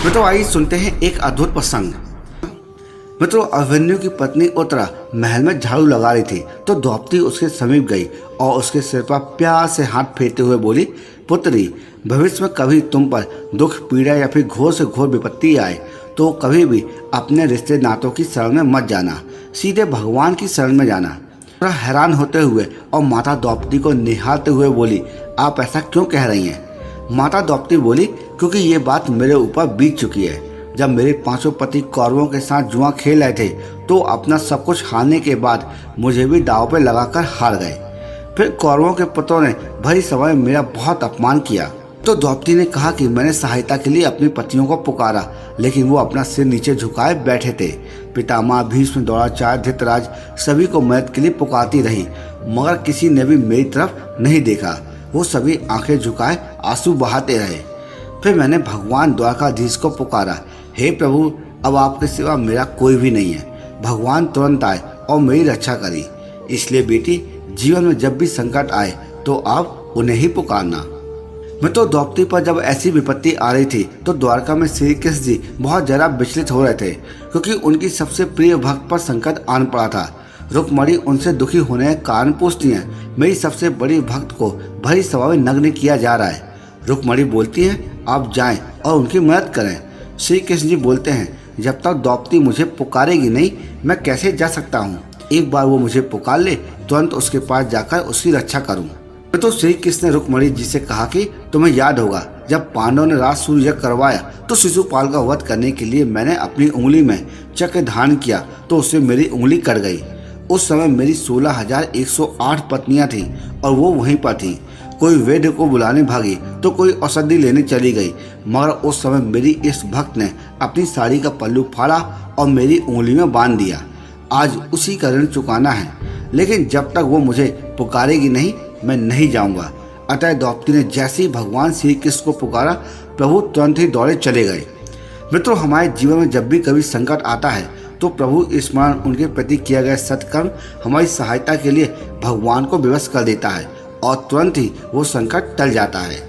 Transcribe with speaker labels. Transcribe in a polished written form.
Speaker 1: मित्रों आइए सुनते हैं एक अद्भुत प्रसंग। मित्रों अभिमन्यु की पत्नी उत्तरा महल में झाड़ू लगा रही थी तो द्रौपदी उसके समीप गई और उसके सिर पर प्यार से हाथ फेरते हुए बोली, पुत्री, भविष्य में कभी तुम पर दुख पीड़ा या फिर घोर से घोर विपत्ति आए तो कभी भी अपने रिश्ते नातों की शरण में मत जाना, सीधे भगवान की शरण में जाना। उत्तरा हैरान होते हुए और माता द्रौपदी को निहारते हुए बोली, आप ऐसा क्यों कह रही हैं? माता द्रौपदी बोली, क्योंकि ये बात मेरे ऊपर बीत चुकी है। जब मेरे 5 पति कौरवों के साथ जुआ खेल रहे थे तो अपना सब कुछ हारने के बाद मुझे भी दांव पे लगाकर हार गए। फिर कौरवों के पुत्रों ने भरी सभा में मेरा बहुत अपमान किया तो द्रौपदी ने कहा कि मैंने सहायता के लिए अपनी पतियों को पुकारा, लेकिन वो अपना सिर नीचे झुकाए बैठे थे। पितामह, भीष्म, द्रोणाचार्य, धृतराज सभी को मदद के लिए पुकारती रही, मगर किसी ने भी मेरी तरफ नहीं देखा। वो सभी आंखें झुकाए आंसू बहाते रहे। फिर मैंने भगवान द्वारकाधीश को पुकारा, हे प्रभु, अब आपके सिवा मेरा कोई भी नहीं है। भगवान तुरंत आए और मेरी रक्षा करी। इसलिए बेटी, जीवन में जब भी संकट आए तो आप उन्हें ही पुकारना। मित्रों द्रौपदी पर जब ऐसी विपत्ति आ रही थी तो द्वारका में श्री कृष्ण जी बहुत जरा विचलित हो रहे थे, क्योंकि उनकी सबसे प्रिय भक्त पर संकट आन पड़ा था। रुक्मणी उनसे दुखी होने का कारण पूछती हैं, मेरी सबसे बड़ी भक्त को भरी सभा में नग्न किया जा रहा है। रुक्मणी बोलती है, आप जाएं और उनकी मदद करें। श्री कृष्ण जी बोलते हैं, जब तक द्रौपदी मुझे पुकारेगी नहीं मैं कैसे जा सकता हूँ। एक बार वो मुझे पुकार ले, तुरंत उसके पास जाकर उसकी रक्षा करूँ। तो श्री कृष्ण ने रुक्मणी जी से कहा कि तुम्हें याद होगा जब पांडवों ने राजसूय यज्ञ करवाया तो शिशुपाल का वध करने के लिए मैंने अपनी उंगली में चक्र धारण किया तो उससे मेरी उंगली कट गई। उस समय मेरी 16,108 पत्नियां थीं और वो वहीं पर थीं। कोई वैद्य को बुलाने भागी तो कोई औषधि लेने चली गई, मगर उस समय मेरी इस भक्त ने अपनी साड़ी का पल्लू फाड़ा और मेरी उंगली में बांध दिया। आज उसी का ऋण चुकाना है, लेकिन जब तक वो मुझे पुकारेगी नहीं मैं नहीं जाऊंगा। अतः द्रौपदी ने जैसे ही भगवान श्री कृष्ण को पुकारा, प्रभु तुरंत ही दौड़े चले गए। मित्रों हमारे जीवन में जब भी कभी संकट आता है तो प्रभु स्मरण, उनके प्रति किया गया सत्कर्म हमारी सहायता के लिए भगवान को विवश कर देता है और तुरंत ही वो संकट टल जाता है।